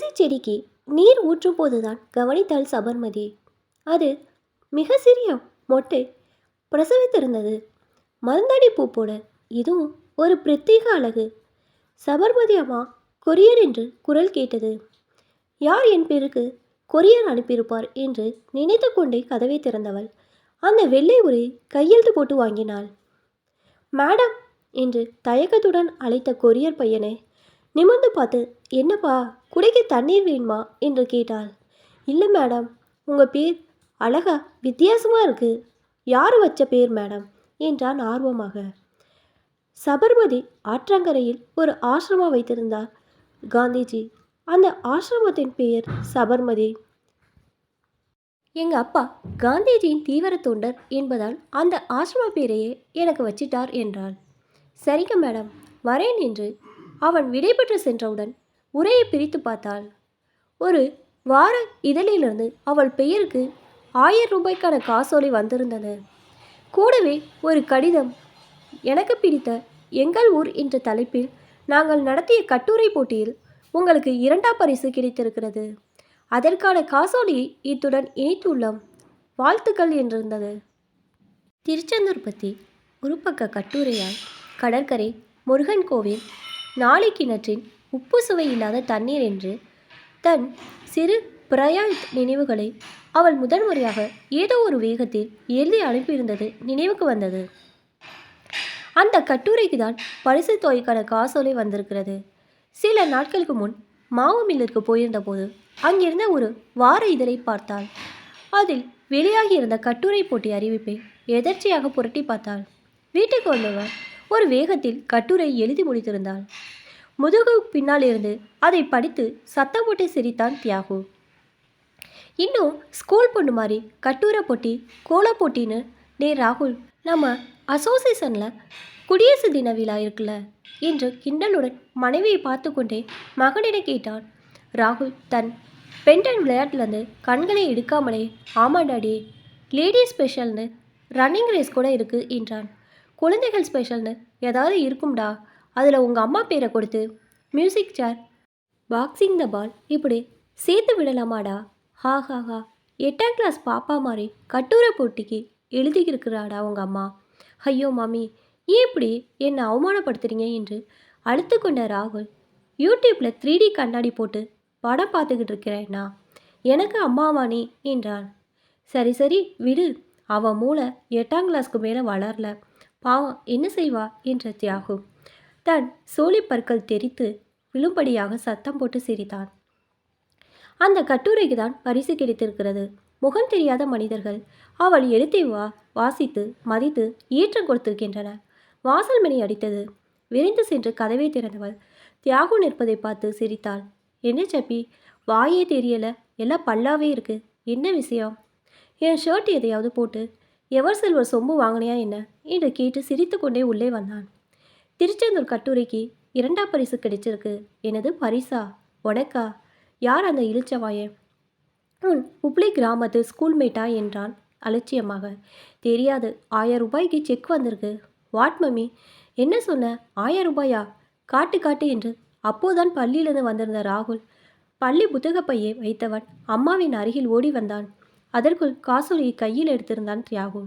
துளசி செடிக்கு நீர் ஊற்றும் போதுதான் கவனித்தாள் சபர்மதி. அது மிக சிறிய மொட்டை பிரசவித்திருந்தது. மருந்தாணி பூ போட இதுவும் ஒரு பிரத்யேக அழகு. சபர்மதி அம்மா கொரியர் என்று குரல் கேட்டது. யார் என் பேருக்கு கொரியர் அனுப்பியிருப்பார் என்று நினைத்து கொண்டே கதவை திறந்தவள் அந்த வெள்ளை உரை கையெழுத்து போட்டு வாங்கினாள். மேடம் என்று தயக்கத்துடன் அழைத்த கொரியர் பையனை நிமிர்ந்து பார்த்து, என்னப்பா குடைக்கு தண்ணீர் வேணுமா என்று கேட்டாள். இல்லை மேடம், உங்கள் பேர் அழகா வித்தியாசமாக இருக்கு. யார் வச்ச பேர் மேடம் என்றான் ஆர்வமாக. சபர்மதி ஆற்றங்கரையில் ஒரு ஆசிரமம் வைத்திருந்தார் காந்திஜி. அந்த ஆசிரமத்தின் பெயர் சபர்மதி. எங்கள் அப்பா காந்திஜியின் தீவிர தொண்டர் என்பதால் அந்த ஆசிரம பேரையே எனக்கு வச்சிட்டார் என்றாள். சரிங்க மேடம், வரேன் என்று அவன் விடைபெற்று சென்றவுடன் உரையை பிரித்து பார்த்தாள். ஒரு வார இதழிலிருந்து அவள் பெயருக்கு 1000 ரூபாய்க்கான காசோலை வந்திருந்தது. கூடவே ஒரு கடிதம். எனக்கு பிடித்த எங்கள் ஊர் என்ற தலைப்பில் நாங்கள் நடத்திய கட்டுரை போட்டியில் உங்களுக்கு 2ஆம் பரிசு கிடைத்திருக்கிறது. அதற்கான காசோலையை இத்துடன் இணைத்துள்ளோம். வாழ்த்துக்கள் என்றிருந்தது. திருச்செந்தூர் பற்றி ஒரு பக்க கட்டுரையால் கடற்கரை, முருகன் கோவில், நாளை கிணற்றின் உப்பு சுவை இல்லாத தண்ணீர் என்று தன் சிறு பிரயாத் நினைவுகளை அவள் முதன்முறையாக ஏதோ ஒரு வேகத்தில் எழுதி அனுப்பியிருந்தது நினைவுக்கு வந்தது. அந்த கட்டுரைக்கு தான் பரிசு தொகைக்கான காசோலை வந்திருக்கிறது. சில நாட்களுக்கு முன் மாவு மில்லிற்கு போயிருந்த போது அங்கிருந்த ஒரு வார இதழை பார்த்தாள். அதில் வெளியாகியிருந்த கட்டுரை போட்டி அறிவிப்பை எதர்ச்சியாக புரட்டி பார்த்தாள். வீட்டுக்கு வந்தவள் ஒரு வேகத்தில் கட்டுரை எழுதி முடித்திருந்தாள். முதுகு பின்னால் இருந்து அதை படித்து சத்தம் போட்டு சிரித்தான் தியாகு. இன்னும் ஸ்கூல் பொண்ணு மாதிரி கட்டுரை போட்டி, கோல போட்டின்னு. டே ராகுல், நம்ம அசோசியேஷனில் குடியரசு தின விழா இருக்குல்ல என்று கிண்டலுடன் மனைவியை பார்த்து கொண்டே மகனிடம் கேட்டான். ராகுல் தன் பென்டன் விளையாட்டுலேருந்து கண்களை எடுக்காமலே, ஆமாண்டாடி, லேடிஸ் ஸ்பெஷல்னு ரன்னிங் ரேஸ் கூட இருக்குது என்றான். குழந்தைகள் ஸ்பெஷல்னு ஏதாவது இருக்கும்டா, அதில் உங்கள் அம்மா பேரை கொடுத்து மியூசிக் சேர், பாக்ஸிங் த பால் இப்படி சேர்த்து விடலாமாடா? ஹா ஹா ஹா, 8ஆம் கிளாஸ் பாப்பா மாதிரி கட்டுரை போட்டிக்கு எழுதியிருக்கிறாடா உங்கள் அம்மா. ஐயோ மாமி, ஏன் இப்படி என்னை அவமானப்படுத்துறீங்க என்று அழுத்து கொண்ட ராகுல், யூடியூப்பில் 3D கண்ணாடி போட்டு படம் பார்த்துக்கிட்டு இருக்கிறேன்னா எனக்கு அம்மாவானி என்றான். சரி சரி விடு, அவன் மூளை 8ஆம் கிளாஸ்க்கு மேலே வளரல, பாவம் என்ன செய்வா என்ற தியாகு தன் சோழி பற்கள் தெரித்து விழும்படியாக சத்தம் போட்டு சிரித்தான். அந்த கட்டுரைக்கு தான் பரிசு கிடைத்திருக்கிறது. முகம் தெரியாத மனிதர்கள் அவள் எழுத்தை வாசித்து மதித்து ஏற்றம் கொடுத்திருக்கின்றனர். வாசல் மணி அடித்தது. விரைந்து சென்று கதவை திறந்தவள் தியாகு நிற்பதை பார்த்து சிரித்தாள். என்ன சப்பி, வாயே தெரியல, எல்லாம் பல்லாவே இருக்கு, என்ன விஷயம்? என் ஷர்ட் எதையாவது போட்டு எவர் சில்வர் சொம்பு வாங்கினியா என்ன என்று கேட்டு சிரித்து கொண்டே உள்ளே வந்தான். திருச்செந்தூர் கட்டுரைக்கு 2ஆம் பரிசு கிடைச்சிருக்கு. எனது பரிசா? உனக்கா? யார் அந்த இழிச்சவாயன்? உன் உப்ளி கிராமத்து ஸ்கூல்மேட்டா என்றான் அலட்சியமாக. தெரியாது, 1000 ரூபாய்க்கு செக் வந்திருக்கு. வாட் மம்மி, என்ன சொன்ன? 1000 ரூபாயா? காட்டு காட்டு என்று அப்போதான் பள்ளியிலிருந்து வந்திருந்த ராகுல் பள்ளி புத்தகப்பையை வைத்தவன் அம்மாவின் அருகில் ஓடி வந்தான். அதற்குள் காசோலையை கையில் எடுத்திருந்தான் தியாகு.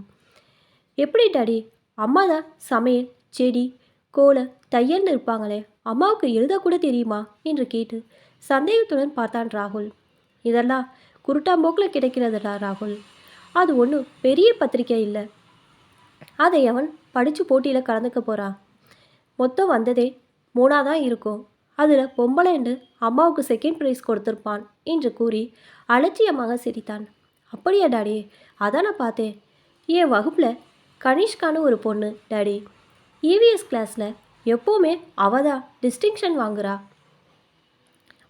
எப்படி டாடி, அம்மா தான் சமையல், செடி, கோல, தையல்னு இருப்பாங்களே, அம்மாவுக்கு எழுதக்கூட தெரியுமா என்று கேட்டு சந்தேகத்துடன் பார்த்தான் ராகுல். இதெல்லாம் குருட்டாம்போக்கில் கிடைக்கிறதுடா ராகுல், அது ஒன்றும் பெரிய பத்திரிக்கை இல்லை, அதை அவன் படித்து போட்டியில் கலந்துக்க போகிறான். மொத்தம் வந்ததே 3 தான் இருக்கும், அதில் பொம்பளைண்டு அம்மாவுக்கு செகண்ட் ப்ரைஸ் கொடுத்துருப்பான் என்று கூறி அலட்சியமாக சிரித்தான். அப்படியா டாடி? அதான் நான் பார்த்தேன். என் வகுப்பில் கனிஷ்கான்னு ஒரு பொண்ணு டாடி, இவிஎஸ் கிளாஸில் எப்போவுமே அவள் தான் டிஸ்டிங்ஷன் வாங்குறா.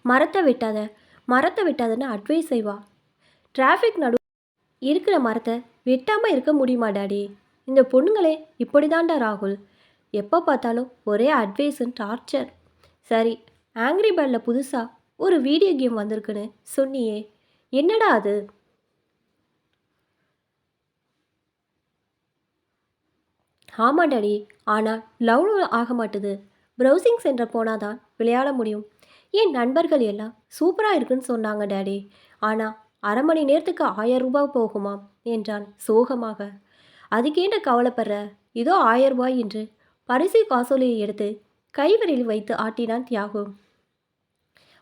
மரத்தை வெட்டாதன்னு அட்வைஸ் செய்வா. டிராஃபிக் நடு இருக்கிற மரத்தை வெட்டாமல் இருக்க முடியுமா டாடி? இந்த பொண்ணுங்களே இப்படி தான்டா ராகுல், எப்போ பார்த்தாலும் ஒரே அட்வைஸுன்னு டார்ச்சர். சரி, ஆங்க்ரி பேர்டில் புதுசாக ஒரு வீடியோ கேம் வந்திருக்குன்னு சொன்னியே, என்னடா அது? ஆமாம் டாடி, ஆனால் லவ் ஆக மாட்டுது. ப்ரௌசிங் சென்டர் போனால் தான் விளையாட முடியும். என் நண்பர்கள் எல்லாம் சூப்பராக இருக்குன்னு சொன்னாங்க டாடி. ஆனால் அரை மணி நேரத்துக்கு 1000 ரூபாய் போகுமாம் என்றான் சோகமாக. அதுக்கேண்ட கவலைப்படுற, இதோ 1000 ரூபாய் என்று பரிசு காசோலையை எடுத்து கைவரில் வைத்து ஆட்டினான் தியாகு.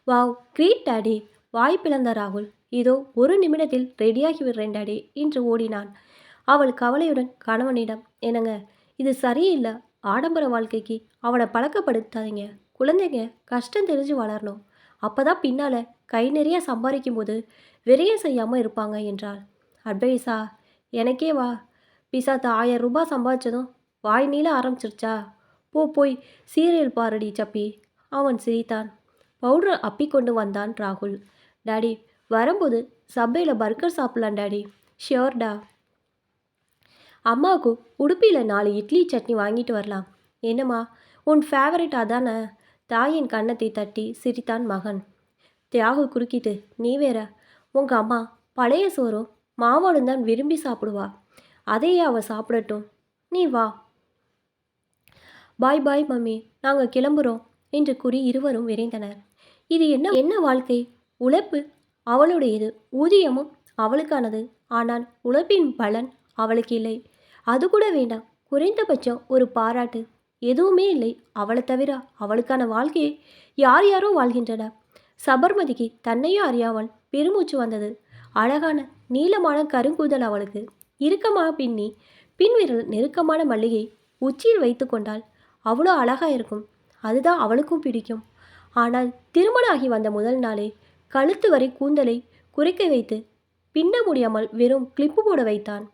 Wow, great daddy! வாய் பிளந்த ராகுல். இதோ 1 நிமிடத்தில் ரெடியாகி விடுறேன் டாடி என்று ஓடினான். அவள் கவலையுடன் கணவனிடம், என்னங்க, இது சரியில்லை. ஆடம்பர வாழ்க்கைக்கு அவனை பழக்கப்படுத்தாதீங்க. குழந்தைங்க கஷ்டம் தெரிஞ்சு வளரணும். அப்பதான் பின்னால் கை நிறைய சம்பாதிக்கும் போது விரயம் செய்யாமல் இருப்பாங்க என்றாள். அட்வைஸா? எனக்கே வா பிசாத்த 1000 ரூபாய் சம்பாதிச்சதும் வாய் நீள ஆரம்பிச்சிருச்சா? போய் சீரியல் பாருடி சப்பி. அவன் சிரித்தான். பவுடர் அப்பிக்கொண்டு வந்தான் ராகுல். டாடி, வரும்போது சப்பையில் பர்கர் சாப்பிட்லாம் டாடி. ஷியோர்டா. அம்மாவுக்கு உடுப்பியில் 4 இட்லி சட்னி வாங்கிட்டு வரலாம். என்னம்மா, உன் ஃபேவரட் அதானே? தாயின் கன்னத்தை தட்டி சிரித்தான் மகன். தியாகு குறுக்கிட்டு, நீ வேற, உங்கள் அம்மா பழைய சோறும் மாவாடும் தான் விரும்பி சாப்பிடுவா. அதையே அவள் சாப்பிடட்டும். நீ வா. பாய் பாய் மம்மி, நாங்கள் கிளம்புறோம் என்று கூறி இருவரும் விரைந்தனர். இது என்ன வாழ்க்கை? உழைப்பு அவளுடையது, ஊதியமும் அவளுக்கானது. ஆனால் உழைப்பின் பலன் அவளுக்கு இல்லை. அது கூட வேண்டாம். குறைந்தபட்சம் ஒரு பாராட்டு எதுவுமே இல்லை. அவளை தவிர அவளுக்கான வாழ்க்கையை யார் யாரோ வாழ்கின்றனர். சபர்மதிக்கு தன்னையும் அறியாமல் பெருமூச்சு வந்தது. அழகான நீளமான கருங்கூதல் அவளுக்கு. இறுக்கமாக பின்னி பின்விரல் நெருக்கமான மல்லிகை உச்சியில் வைத்து கொண்டால் அவ்வளோ அழகாக இருக்கும். அதுதான் அவளுக்கும் பிடிக்கும். ஆனால் திருமணம் ஆகி வந்த முதல் நாளே கழுத்து வரை கூந்தலை குறைக்க வைத்து பின்ன முடியாமல் வெறும் கிளிப்பு போட வைத்தான்.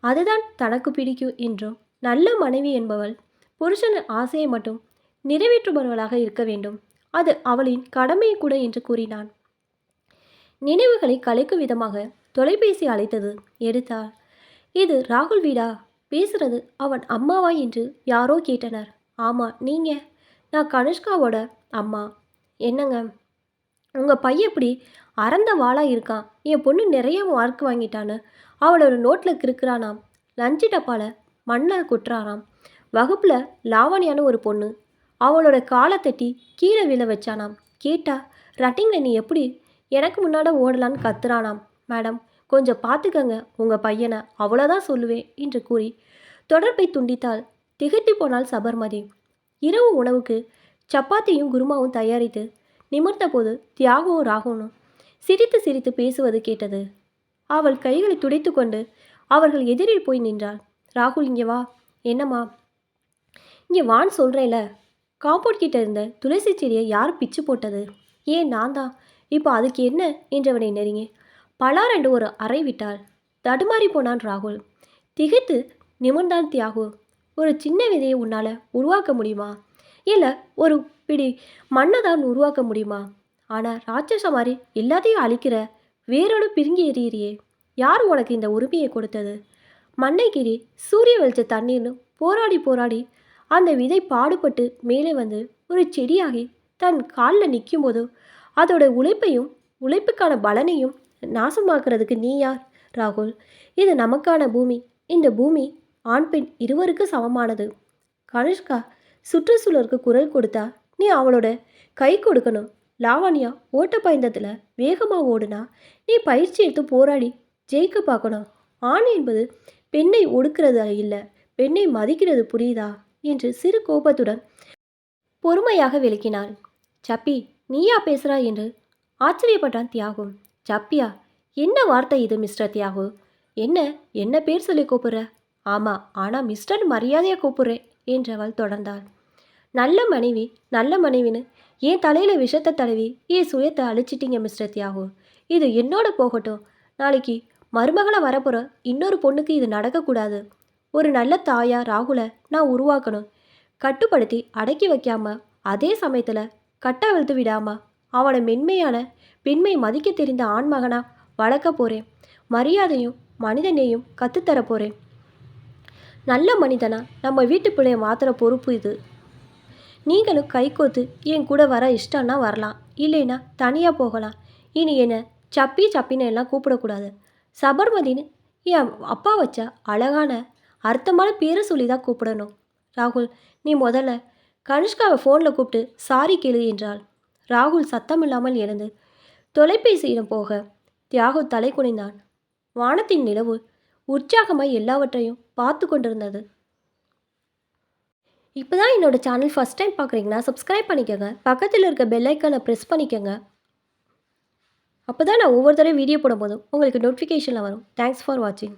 அதுதான் தனக்கு பிடிக்கும் என்றும் நல்ல மனைவி என்பவள் புருஷன் ஆசையை மட்டும் நிறைவேற்றுபவர்களாக இருக்க வேண்டும். அது அவளின் கடமை கூட என்று கூறினான். நினைவுகளை கலைக்கும் விதமாக தொலைபேசி அழைத்தது. எடுத்தாள். இது ராகுல் வீடா? பேசுறது அவன் அம்மாவா என்று யாரோ கேட்டனர். ஆமாம், நீங்கள்? நான் கனுஷ்காவோட அம்மா. என்னங்க, உங்கள் பையன் எப்படி அறந்த வாளாக இருக்கான்? என் பொண்ணு நிறைய மார்க் வாங்கிட்டான்னு அவளோட நோட்டில் கிறுக்குறானாம். லஞ்சு டப்பாவில் மண்ணை குட்டுறானாம். வகுப்பில் லாவணியான ஒரு பொண்ணு அவளோட காலை தட்டி கீழே விழ வச்சானாம். கேட்டா ரட்டிங்கில் நீ எப்படி எனக்கு முன்னாடி ஓடலான்னு கத்துறானாம். மேடம், கொஞ்சம் பார்த்துக்கங்க உங்கள் பையனை, அவ்வளோதான் சொல்லுவேன் என்று கூறி தொடர்பை துண்டித்தால். திகைத்து போனால் சபர்மதி. இரவு உணவுக்கு சப்பாத்தியும் குருமாவும் தயாரித்து நிமிர்ந்த போது தியாகவும் ராகுனும் சிரித்து சிரித்து பேசுவது கேட்டது. அவள் கைகளை துடைத்து கொண்டு அவர்கள் எதிரில் போய் நின்றாள். ராகுல், இங்கே வா. என்னம்மா? இங்கே வான்னு சொல்கிறேன்ல. காம்பவுண்ட் கிட்ட இருந்த துளசி செடியை யார் பிச்சு போட்டது? ஏன், நான் தான். இப்போ அதுக்கு என்ன என்றவனை நெருங்கி பலாரென்று ஒரு அறை விட்டாள். தடுமாறி போனான் ராகுல். திகைத்து நிமிர்ந்தான் தியாகு. ஒரு சின்ன விதையை உன்னால் உருவாக்க முடியுமா? இல்லை ஒரு பிடி மண்ணை தான் உருவாக்க முடியுமா? ஆனால் ராட்சச மாதிரி எல்லாத்தையும் அழிக்கிற, வேரோடு பிரிங்கி எறிகிறியே. யார் உனக்கு இந்த உரிமையை கொடுத்தது? மண்ணை கீறி சூரிய வெளிச்ச தண்ணீர்னு போராடி போராடி அந்த விதை பாடுபட்டு மேலே வந்து ஒரு செடியாகி தன் காலில் நிற்கும் போது அதோட உழைப்பையும் உழைப்புக்கான பலனையும் நாசமாக்குறதுக்கு நீ யார் ராகுல்? இது நமக்கான பூமி. இந்த பூமி ஆண் பெண் இருவருக்கு சமமானது. கனுஷ்கா சுற்றுச்சூழலுக்கு குரல் கொடுத்தா நீ அவளோட கை கொடுக்கணும். லாவண்யா ஓட்டப்பந்தயத்தில் வேகமாக ஓடுனா நீ பயிற்சி எடுத்து போராடி ஜெயிக்க பார்க்கணும். ஆண் என்பது பெண்ணை ஒடுக்கிறது இல்லை, பெண்ணை மதிக்கிறது, புரியுதா என்று சிறு கோபத்துடன் பொறுமையாக விளக்கினாள். சப்பி, நீயா பேசுகிறா என்று ஆச்சரியப்பட்டான் தியாகு. சப்பியா? என்ன வார்த்தை இது மிஸ்டர் தியாகு? என்ன பேர் சொல்லி கூப்பிடுற? ஆமாம், ஆனால் மிஸ்டர் மரியாதையாக கூப்பிடுறேன் என்றவள் தொடர்ந்தாள். நல்ல மனைவின்னு என் தலையில் விஷத்தை தடவி என் சுயத்தை அழிச்சிட்டிங்க மிஸ்டர் தியாகு. இது என்னோட போகட்டும். நாளைக்கு மருமகளை வரப்போகிற இன்னொரு பொண்ணுக்கு இது நடக்கக்கூடாது. ஒரு நல்ல தாயா ராகுலை நான் உருவாக்கணும். கட்டுப்படுத்தி அடக்கி வைக்காம அதே சமயத்தில் கட்டவிழ்த்து விடாமல் அவனை மென்மையான பெண்மை மதிக்க தெரிந்த ஆண்மகனா வளர்க்க போகிறேன். மரியாதையும் மனிதனையும் கற்றுத்தர போகிறேன். நல்ல மனிதனா நம்ம வீட்டு பிள்ளைய மாத்திர பொறுப்பு இது. நீங்களும் கைகோத்து என் கூட வர இஷ்டம்னா வரலாம், இல்லைன்னா தனியாக போகலாம். இனி என்ன சப்பின்னு எல்லாம் கூப்பிடக்கூடாது. சபர்மதின்னு என் அப்பா வச்ச அழகான அர்த்தமான பேரை சொல்லி தான் கூப்பிடணும். ராகுல், நீ முதல்ல கனுஷ்காவை ஃபோனில் கூப்பிட்டு சாரி கேளு என்றாள். ராகுல் சத்தமில்லாமல் எழுந்து தொலைபேசியிடம் போக தியாகு தலை குனிந்தான். வானத்தின் நிலவு உற்சாகமாய் எல்லாவற்றையும் பார்த்து கொண்டிருந்தது. இப்போ தான் என்னோட சேனல் ஃபஸ்ட் டைம் பார்க்குறீங்கன்னா சப்ஸ்கிரைப் பண்ணிக்கோங்க. பக்கத்தில் இருக்க பெல் ஐக்கானை ப்ரெஸ் பண்ணிக்கோங்க. அப்போ தான் நான் ஒவ்வொரு தடவை வீடியோ போடும்போதும் உங்களுக்கு நோட்டிஃபிகேஷனில் வரும். தேங்க்ஸ் ஃபார் வாட்சிங்.